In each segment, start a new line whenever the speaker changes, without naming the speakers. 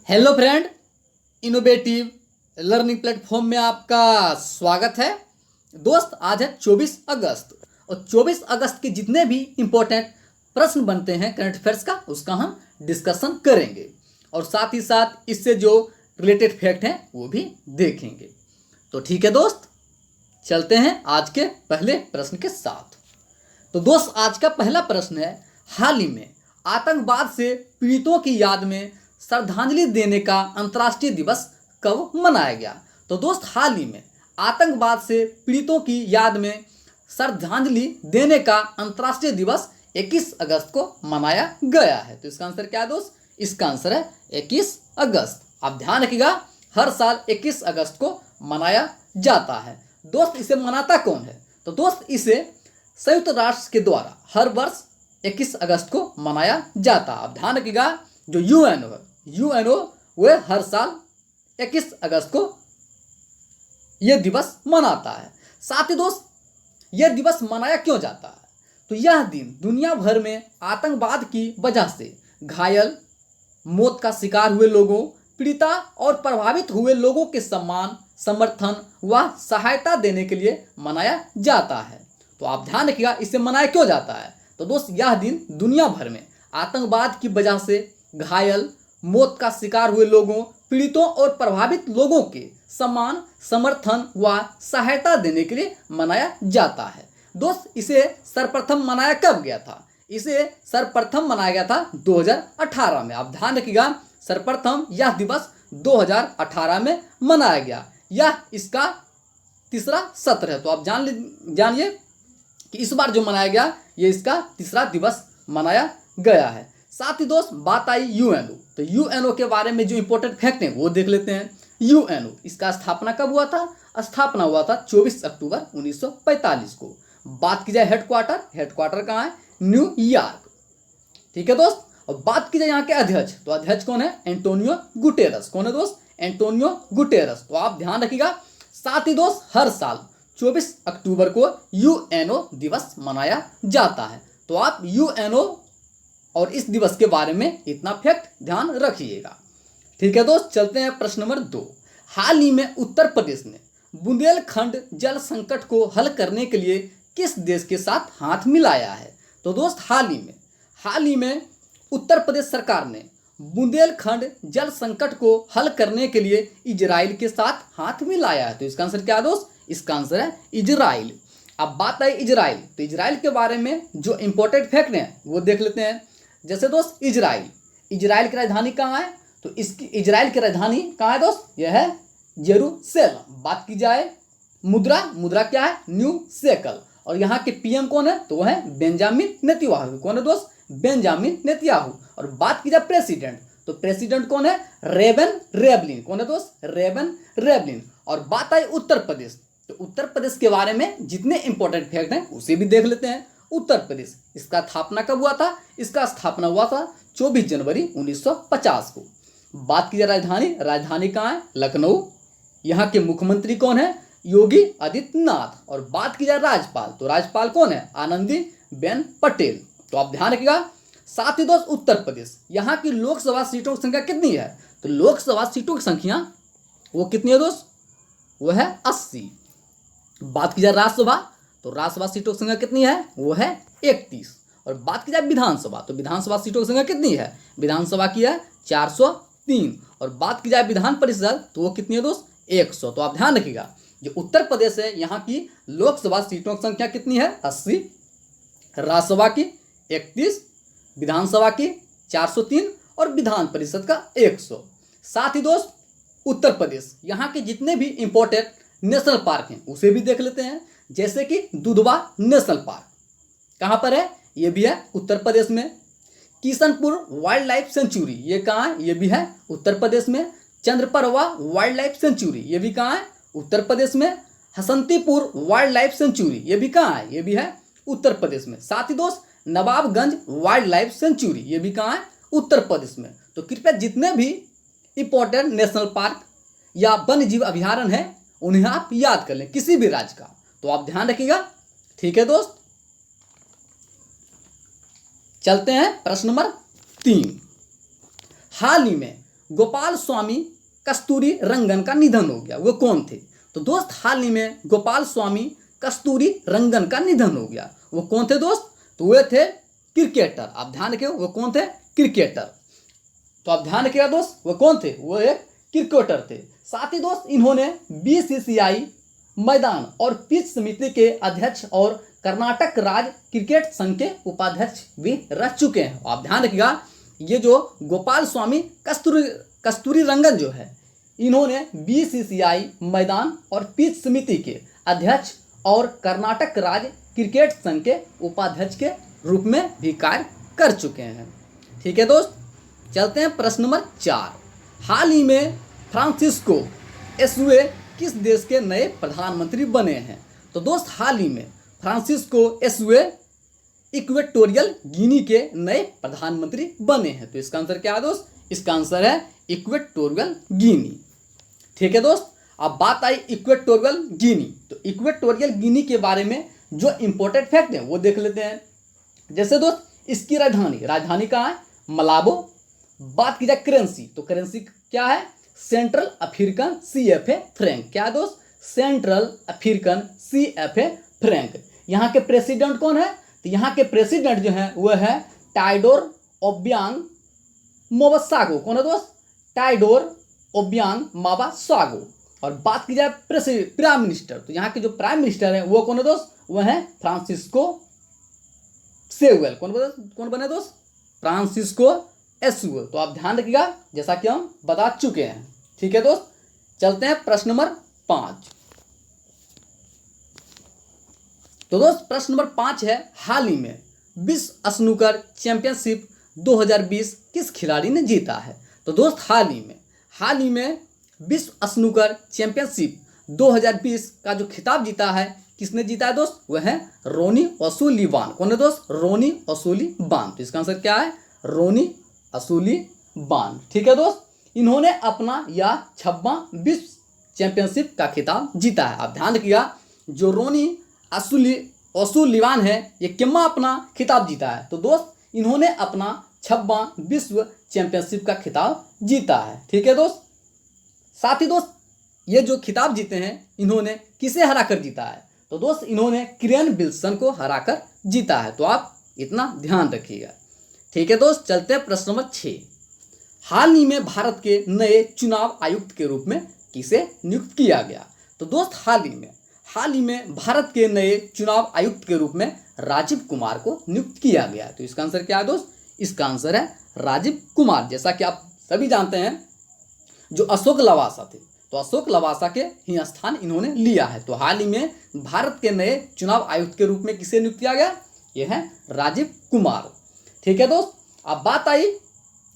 Hello friend, innovative learning platform में आपका स्वागत है। दोस्त, आज है 24 अगस्त और 24 अगस्त के जितने भी इम्पोर्टेंट प्रश्न बनते हैं करंट अफेयर्स का, उसका हम डिस्कशन करेंगे और साथ ही साथ इससे जो रिलेटेड फैक्ट हैं वो भी देखेंगे। तो ठीक है दोस्त, चलते हैं आज के पहले प्रश्न के साथ। तो दोस्त, आज का पहला प्रश्न है, हाल ही में आतंकवाद से पीड़ितों की याद में श्रद्धांजलि देने का अंतर्राष्ट्रीय दिवस कब मनाया गया। तो दोस्त, हाल ही में आतंकवाद से पीड़ितों की याद में श्रद्धांजलि देने का अंतर्राष्ट्रीय दिवस 21 अगस्त को मनाया गया है। तो इसका आंसर क्या है दोस्त? इसका आंसर है 21 अगस्त। आप ध्यान रखिएगा, हर साल 21 अगस्त को मनाया जाता है। दोस्त, इसे मनाता कौन है? तो दोस्त, इसे संयुक्त राष्ट्र के द्वारा हर वर्ष 21 अगस्त को मनाया जाता है। आप ध्यान रखिएगा, जो यूएनओ वह हर साल 21 अगस्त को यह दिवस मनाता है। साथ ही दोस्त, यह दिवस मनाया क्यों जाता है? तो यह दिन दुनिया भर में आतंकवाद की वजह से घायल, मौत का शिकार हुए लोगों, पीड़िता और प्रभावित हुए लोगों के सम्मान, समर्थन व सहायता देने के लिए मनाया जाता है। तो आप ध्यान रखिएगा, इसे मनाया क्यों जाता है? तो दोस्त, यह दिन दुनिया भर में आतंकवाद की वजह से घायल, मौत का शिकार हुए लोगों, पीड़ितों और प्रभावित लोगों के सम्मान, समर्थन व सहायता देने के लिए मनाया जाता है। दोस्त, इसे सर्वप्रथम मनाया कब गया था? इसे सर्वप्रथम मनाया गया था 2018 में। आप ध्यान रखिएगा, सर्वप्रथम यह दिवस 2018 में मनाया गया। यह इसका तीसरा सत्र है। तो आप जानिए कि इस बार जो मनाया गया, ये इसका तीसरा दिवस मनाया गया है। साथ ही दोस्त, बात आई यूएनओ। तो यूएनओ के बारे में जो इंपॉर्टेंट फैक्ट हैं वो देख लेते हैं। यूएनओ, इसका स्थापना कब हुआ था? स्थापना हुआ था 24 अक्टूबर 1945 को। बात की जाए हेडक्वार्टर कहाँ है? न्यूयॉर्क। ठीक है दोस्त। और बात की जाए यहाँ के अध्यक्ष, तो अध्यक्ष कौन है? Antonio Guterres. कौन है दोस्त? Antonio Guterres. तो आप ध्यान रखिएगा। साथ ही दोस्त, हर साल 24 अक्टूबर को यूएनओ दिवस मनाया जाता है। तो आप यूएनओ और इस दिवस के बारे में इतना फैक्ट ध्यान रखिएगा। ठीक है दोस्त, चलते हैं प्रश्न नंबर 2। हाल ही में उत्तर प्रदेश ने बुंदेलखंड जल संकट को हल करने के लिए किस देश के साथ हाथ मिलाया है? तो दोस्त, हाल ही में उत्तर प्रदेश सरकार ने बुंदेलखंड जल संकट को हल करने के लिए इजराइल के साथ हाथ मिलाया है। तो इसका आंसर क्या है दोस्त? इसका आंसर है इजराइल। अब बात आई इजराइल, तो इजराइल के बारे में जो इंपॉर्टेंट फैक्ट हैं वो देख लेते हैं। जैसे दोस्त, इजराइल की राजधानी कहाँ है? तो इसकी इजराइल की राजधानी कहाँ है दोस्त? यह है जेरूसलम। बात की जाए मुद्रा क्या है? New shackle. और यहाँ के पीएम कौन है? तो वह है बेंजामिन नेतन्याहू। कौन है दोस्त? Benjamin Netanyahu. और बात की जाए प्रेसिडेंट, तो प्रेसिडेंट कौन है? रेवन रेवलिन। कौन है दोस्त? रेवन रेवलिन। और बात आई उत्तर प्रदेश, तो उत्तर प्रदेश के बारे में जितने इंपॉर्टेंट फैक्ट हैं उसे भी देख लेते हैं। उत्तर प्रदेश, इसका स्थापना कब हुआ था? इसका स्थापना हुआ था 24 जनवरी 1950 को। बात की जाए राजधानी कहाँ है? लखनऊ। यहाँ के मुख्यमंत्री कौन है? योगी आदित्यनाथ। और बात की जाए राज्यपाल, तो राज्यपाल कौन है? आनंदीबेन पटेल। तो आप ध्यान रखिएगा। साथ ही दोस्त, उत्तर प्रदेश, यहाँ की लोकसभा सीटों की संख्या कितनी है? तो लोकसभा सीटों की संख्या वो कितनी है दोस्त? वो है 80। बात की जाए राज्यसभा, तो राज्यसभा सीटों की संख्या कितनी है? वो है 31। और बात की जाए विधानसभा, तो विधानसभा सीटों की संख्या कितनी है? विधानसभा की है 403। और बात की जाए विधान परिषद, तो वो कितनी है दोस्त? 100। तो आप ध्यान रखिएगा, जो उत्तर प्रदेश है यहाँ की लोकसभा सीटों की संख्या कितनी है? 80, राज्यसभा की 31, विधानसभा की 403 और विधान परिषद का 100। साथ ही दोस्त, उत्तर प्रदेश यहाँ के जितने भी इंपॉर्टेंट नेशनल पार्क हैं उसे भी देख लेते हैं। जैसे कि दुधवा नेशनल पार्क कहाँ पर है? ये भी है उत्तर प्रदेश में। किशनपुर वाइल्ड लाइफ सेंचुरी, ये कहाँ है? ये भी है उत्तर प्रदेश में। चंद्रपरवा वाइल्ड लाइफ सेंचुरी, ये भी कहाँ है? उत्तर प्रदेश में। हसंतीपुर वाइल्ड लाइफ सेंचुरी, ये भी कहाँ है? ये भी है उत्तर प्रदेश में। साथ ही दोस्त, नवाबगंज वाइल्ड लाइफ सेंचुरी, ये भी कहाँ है? उत्तर प्रदेश में। तो कृपया जितने भी इंपॉर्टेंट नेशनल पार्क या वन्य जीव अभयारण्य है उन्हें आप याद कर लें, किसी भी राज्य का। तो आप ध्यान रखिएगा। ठीक है दोस्त, चलते हैं प्रश्न नंबर 3। हाल ही में गोपाल स्वामी कस्तूरी रंगन का निधन हो गया, वो कौन थे? तो दोस्त हाल ही में गोपाल स्वामी कस्तूरी रंगन का निधन हो गया। वो कौन थे दोस्त? तो वे थे क्रिकेटर। आप ध्यान रखिए, वो कौन थे? क्रिकेटर। तो आप ध्यान रखिएगा दोस्त, वो कौन थे? वो एक क्रिकेटर थे। साथ ही दोस्त इन्होंने बीसीसीआई मैदान और पिच समिति के अध्यक्ष और कर्नाटक राज्य क्रिकेट संघ के उपाध्यक्ष भी रह चुके हैं। आप ध्यान रखिएगा, ये जो गोपाल स्वामी कस्तूरी रंगन जो है, इन्होंने बीसीसीआई मैदान और पिच समिति के अध्यक्ष और कर्नाटक राज्य क्रिकेट संघ के उपाध्यक्ष के रूप में भी कार्य कर चुके हैं। ठीक है दोस्त, चलते हैं प्रश्न नंबर 4। हाल ही में फ्रांसिस्को एसुए किस देश के नए प्रधानमंत्री बने हैं? तो दोस्त हाल ही में फ्रांसिस्को एसुए इक्वेटोरियल गिनी के नए प्रधानमंत्री बने हैं। तो इसका आंसर क्या है दोस्त? इसका आंसर है इक्वेटोरियल गिनी। ठीक है दोस्त, अब बात आई इक्वेटोरियल गिनी। तो इक्वेटोरियल गिनी के बारे में जो इंपॉर्टेंट फैक्ट है वो देख लेते हैं। जैसे दोस्त इसकी राजधानी कहाँ है? मलाबो। बात की जाए करेंसी, तो करेंसी क्या है? Central African CFA Frank. क्या है दोस्त? Central African CFA Frank. यहाँ के प्रेसिडेंट कौन है? तो यहाँ के प्रेसिडेंट जो है वो है टाइडोर ओबियांग मोबासागो। कौन है दोस्त? टाइडोर ओबियांग माबासागो। और बात की जाए प्राइम मिनिस्टर, तो यहाँ के जो प्राइम मिनिस्टर है वो कौन है दोस्त? वो है फ्रांसिस्को सेउएल। कौन बने दोस्त? फ्रांसिस्को एसुएल। तो आप ध्यान रखिएगा, जैसा कि हम बता चुके हैं। ठीक है दोस्त, चलते हैं प्रश्न नंबर 5। तो दोस्त प्रश्न नंबर 5 है, हाल ही में विश्व स्नूकर चैंपियनशिप 2020 किस खिलाड़ी ने जीता है? तो दोस्त हाल ही में विश्व स्नूकर चैंपियनशिप 2020 का जो खिताब जीता है, किसने जीता है दोस्त? वह है रोनी ओसुलिवान। कौन है दोस्त? रोनी ओसुलिवान। तो इसका आंसर क्या है? रोनी ओसुलिवान। ठीक है दोस्त, इन्होंने अपना यह 26वां विश्व चैंपियनशिप का खिताब जीता है। आप ध्यान रखिएगा, जो रोनी ओसुलिवान है, ये कितना अपना खिताब जीता है? तो दोस्त इन्होंने अपना 26वां विश्व चैंपियनशिप का खिताब जीता है। ठीक है दोस्त, साथ ही दोस्त ये जो खिताब जीते हैं, इन्होंने किसे हराकर जीता है? तो दोस्त इन्होंने क्रियन विल्सन को हराकर जीता है। तो आप इतना ध्यान रखिएगा। ठीक है दोस्त, चलते हैं प्रश्न नंबर 6। हाल ही में भारत के नए चुनाव आयुक्त के रूप में किसे नियुक्त किया गया? तो दोस्त हाल ही में भारत के नए चुनाव आयुक्त के रूप में राजीव कुमार को नियुक्त किया गया। तो इसका आंसर क्या है दोस्त? इसका आंसर है राजीव कुमार। जैसा कि आप सभी जानते हैं, जो अशोक लवासा थे, तो अशोक लवासा के ही स्थान इन्होंने लिया है। तो हाल ही में भारत के नए चुनाव आयुक्त के रूप में किसे नियुक्त किया गया? यह है राजीव कुमार। ठीक है दोस्त, अब बात आई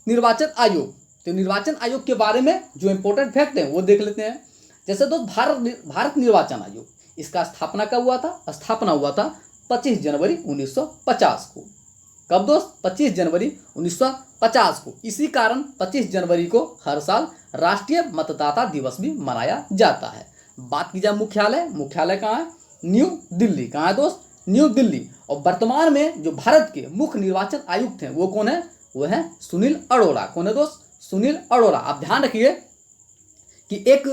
निर्वाचन आयोग। तो निर्वाचन आयोग के बारे में जो इंपॉर्टेंट फैक्ट है वो देख लेते हैं। जैसे दोस्त भारत निर्वाचन आयोग, इसका स्थापना कब हुआ था? स्थापना हुआ था 25 जनवरी 1950 को। कब दोस्त? 25 जनवरी 1950 को। इसी कारण 25 जनवरी को हर साल राष्ट्रीय मतदाता दिवस भी मनाया जाता है। बात की जाए मुख्यालय कहाँ है? न्यू दिल्ली। कहाँ है दोस्त? न्यू दिल्ली। और वर्तमान में जो भारत के मुख्य निर्वाचन आयुक्त हैं वो कौन है? वो है सुनील अरोड़ा। कौन है दोस्त? सुनील अरोड़ा। आप ध्यान रखिए कि एक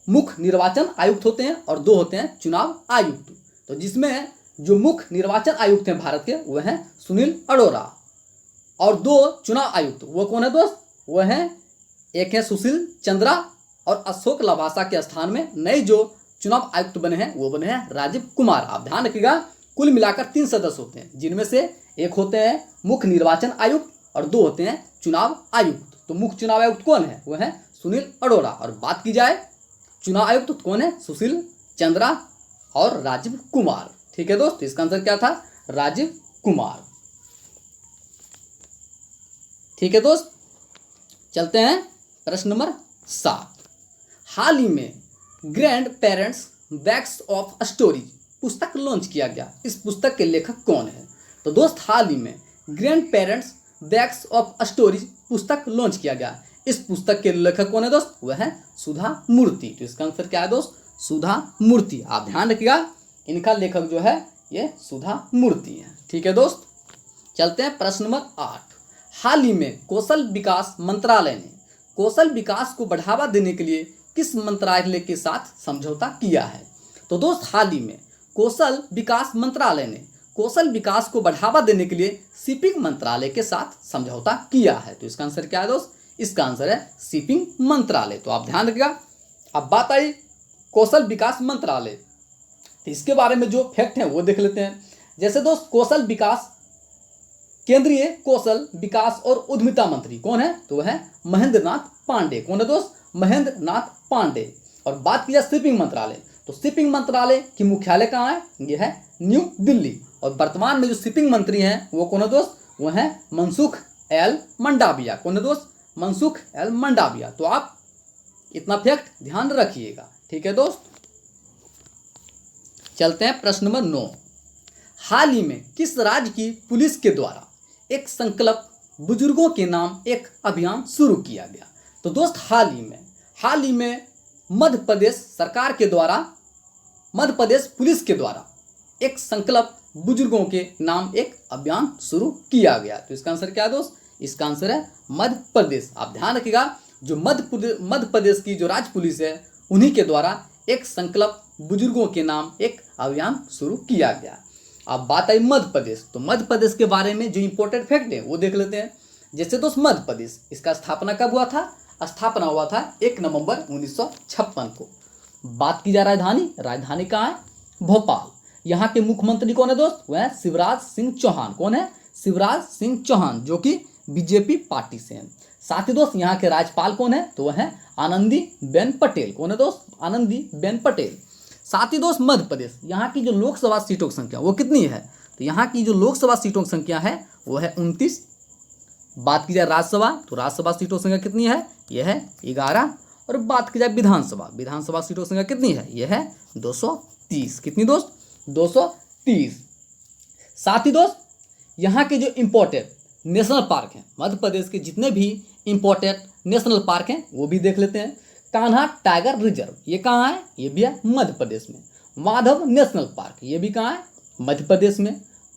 मुख्य निर्वाचन आयुक्त होते हैं और 2 होते हैं चुनाव आयुक्त। तो जिसमें जो मुख्य निर्वाचन आयुक्त हैं भारत के, वो हैं सुनील अरोड़ा, और 2 चुनाव आयुक्त वो कौन है दोस्त? वो हैं, एक है सुशील चंद्रा, और अशोक लवासा के स्थान में नए जो चुनाव आयुक्त बने हैं वो बने हैं राजीव कुमार। आप ध्यान रखिएगा, कुल मिलाकर 3 सदस्य होते हैं, जिनमें से एक होते हैं मुख्य निर्वाचन आयुक्त और 2 होते हैं चुनाव आयुक्त। तो मुख्य चुनाव आयुक्त कौन है? वो है सुनील अरोड़ा। और बात की जाए चुनाव आयुक्त तो कौन है? सुशील चंद्रा और राजीव कुमार। ठीक है दोस्त, इसका आंसर क्या था? राजीव कुमार। ठीक है दोस्त, चलते हैं प्रश्न नंबर 7। हाल ही में grandparents bags of stories पुस्तक लॉन्च किया गया। इस पुस्तक के लेखक कौन है? तो दोस्त हाल ही में grandparents bags of stories पुस्तक लॉन्च किया गया। इस पुस्तक के लेखक कौन है दोस्त? वह है सुधा मूर्ति। तो इसका आंसर क्या है दोस्त? सुधा मूर्ति। आप ध्यान रखिएगा, इनका लेखक जो है ये सुधा मूर्ति है। ठीक है दोस्त, चलते हैं प्रश्न नंबर 8। हाल ही में कौशल विकास मंत्रालय ने कौशल विकास को बढ़ावा देने के लिए किस मंत्रालय के साथ समझौता किया है? तो दोस्त हाल ही में कौशल विकास मंत्रालय ने कौशल विकास को बढ़ावा देने के लिए शिपिंग मंत्रालय के साथ समझौता किया है। तो इसका आंसर क्या है दोस्त? इसका आंसर है शिपिंग मंत्रालय। तो आप ध्यान रखिएगा। अब बात आई कौशल विकास मंत्रालय, तो इसके बारे में जो फैक्ट है वो देख लेते हैं। जैसे दोस्त कौशल विकास, केंद्रीय कौशल विकास और उद्यमिता मंत्री कौन है? तो है महेंद्र नाथ पांडे। कौन है दोस्त? महेंद्र नाथ पांडे। और बात की जाए शिपिंग मंत्रालय, तो शिपिंग मंत्रालय की मुख्यालय कहाँ है? ये है न्यू दिल्ली। और वर्तमान में जो शिपिंग मंत्री हैं वो कौन है दोस्त? वो है मनसुख एल मंडाविया। कौन है दोस्त? मनसुख एल मंडाविया। तो आप इतना फैक्ट ध्यान रखिएगा, ठीक है दोस्त। चलते हैं प्रश्न नंबर 9। हाल ही में किस राज्य की पुलिस के द्वारा एक संकल्प बुजुर्गों के नाम एक अभियान शुरू किया गया? तो दोस्त हाल ही में मध्य प्रदेश सरकार के द्वारा, मध्य प्रदेश पुलिस के द्वारा एक संकल्प बुजुर्गों के नाम एक अभियान शुरू किया गया। तो इसका आंसर क्या है दोस्त? इसका आंसर है मध्य प्रदेश। आप ध्यान रखिएगा, जो मध्य प्रदेश की जो राज्य पुलिस है उन्हीं के द्वारा एक संकल्प बुजुर्गों के नाम एक अभियान शुरू किया गया। अब बात आई मध्य प्रदेश, तो मध्य प्रदेश के बारे में जो इंपॉर्टेंट फैक्ट है वो देख लेते हैं। जैसे दोस्त मध्य प्रदेश, इसका स्थापना कब हुआ था? स्थापना हुआ था 1 नवंबर 1956 को। बात की जाए राजधानी कहाँ है? भोपाल। यहाँ के मुख्यमंत्री कौन है दोस्त? वह है शिवराज सिंह चौहान। कौन है? शिवराज सिंह चौहान, जो कि बीजेपी पार्टी से हैं। साथ ही दोस्त यहाँ के राज्यपाल कौन है? तो वह है आनंदीबेन पटेल। कौन है दोस्त? आनंदीबेन पटेल। साथ ही दोस्त मध्य प्रदेश, यहाँ की जो लोकसभा सीटों की संख्या वो कितनी है? तो यहाँ की जो लोकसभा सीटों की संख्या है वो है 29। बात की जाए राज्यसभा, तो राज्यसभा सीटों की संख्या कितनी है? यह है 11। और बात की जाए विधानसभा सीटों की संख्या कितनी है? यह है 230। कितनी दोस्त? 230। साथ ही दोस्त यहाँ के जो इम्पोर्टेंट नेशनल पार्क हैं, मध्य प्रदेश के जितने भी इम्पोर्टेंट नेशनल पार्क हैं वो भी देख लेते हैं। कान्हा टाइगर रिजर्व, ये कहाँ है? ये भी है मध्य प्रदेश में। माधव नेशनल पार्क, ये भी कहाँ है? मध्य प्रदेश में।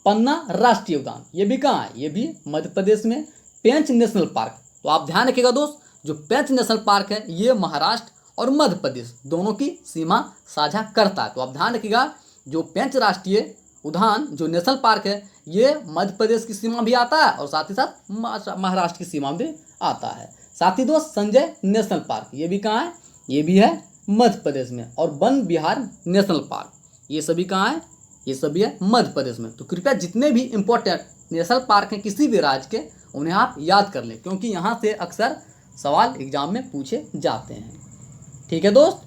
पन्ना राष्ट्रीय उद्यान, ये भी कहाँ है? ये भी मध्य प्रदेश में। पेंच नेशनल पार्क, तो आप ध्यान रखिएगा दोस्त, जो पेंच नेशनल पार्क है ये महाराष्ट्र और मध्य प्रदेश दोनों की सीमा साझा करता है। तो आप ध्यान रखिएगा, जो पेंच राष्ट्रीय उद्यान जो नेशनल पार्क है ये मध्य प्रदेश की सीमा भी आता है और साथ ही साथ महाराष्ट्र की सीमा भी आता है। साथ ही दोस्त संजय नेशनल पार्क, ये भी कहाँ है? ये भी है मध्य प्रदेश में। और वन विहार नेशनल पार्क, ये सभी कहाँ है? ये सभी है मध्य प्रदेश में। तो कृपया जितने भी इम्पोर्टेंट नेशनल पार्क हैं किसी भी राज्य के, उन्हें आप याद कर लें, क्योंकि यहाँ से अक्सर सवाल एग्जाम में पूछे जाते हैं। ठीक है दोस्त,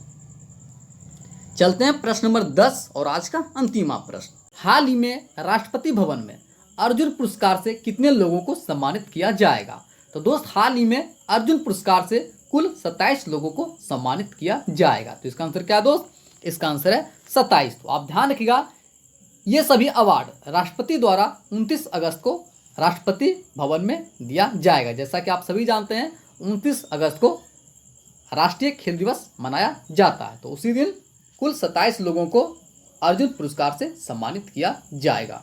चलते हैं प्रश्न नंबर 10 और आज का अंतिम प्रश्न। हाल ही में राष्ट्रपति भवन में अर्जुन पुरस्कार से कितने लोगों को सम्मानित किया जाएगा? तो दोस्त हाल ही में अर्जुन पुरस्कार से कुल 27 लोगों को सम्मानित किया जाएगा। तो इसका आंसर क्या है दोस्त? इसका आंसर है 27। तो आप ध्यान रखिएगा, ये सभी अवार्ड राष्ट्रपति द्वारा 29 अगस्त को राष्ट्रपति भवन में दिया जाएगा। जैसा कि आप सभी जानते हैं 29 अगस्त को राष्ट्रीय खेल दिवस मनाया जाता है। तो उसी दिन कुल 27 लोगों को अर्जुन पुरस्कार से सम्मानित किया जाएगा।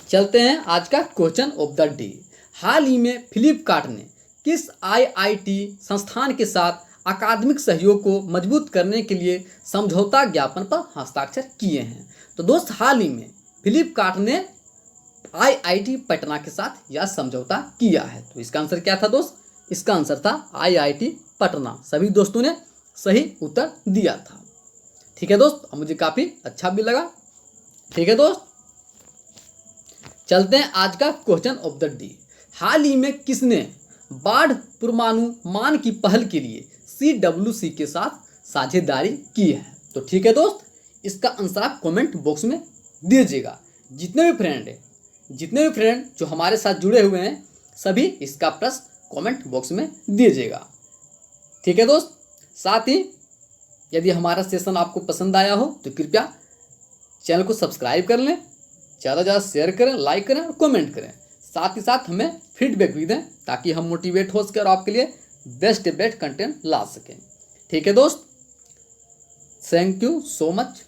चलते हैं आज का क्वेश्चन ऑफ द डे। हाल ही में फ्लिपकार्ट ने किस आईआईटी संस्थान के साथ अकादमिक सहयोग को मजबूत करने के लिए समझौता ज्ञापन पर हस्ताक्षर किए हैं? तो दोस्त हाल ही में फ्लिपकार्ट ने आईआईटी पटना के साथ यह समझौता किया है। तो इसका आंसर क्या था दोस्त? इसका आंसर था आईआईटी पटना। सभी दोस्तों ने सही उत्तर दिया था। ठीक है दोस्त, अब मुझे काफ़ी अच्छा भी लगा। ठीक है दोस्त, चलते हैं आज का क्वेश्चन ऑफ द डे। हाल ही में किसने बाढ़ पूर्वानुमान की पहल के लिए CWC के साथ साझेदारी की है? तो ठीक है दोस्त, इसका आंसर आप कमेंट बॉक्स में दीजिएगा। जितने भी फ्रेंड जो हमारे साथ जुड़े हुए हैं सभी इसका प्रश्न कमेंट बॉक्स में दीजिएगा। ठीक है दोस्त, साथ ही यदि हमारा सेशन आपको पसंद आया हो तो कृपया चैनल को सब्सक्राइब कर लें, ज़्यादा से ज़्यादा शेयर करें, लाइक करें और कमेंट करें। साथ ही साथ हमें फीडबैक भी दें ताकि हम मोटिवेट हो सकें और आपके लिए बेस्ट कंटेंट ला सकें। ठीक है दोस्त, थैंक यू सो मच।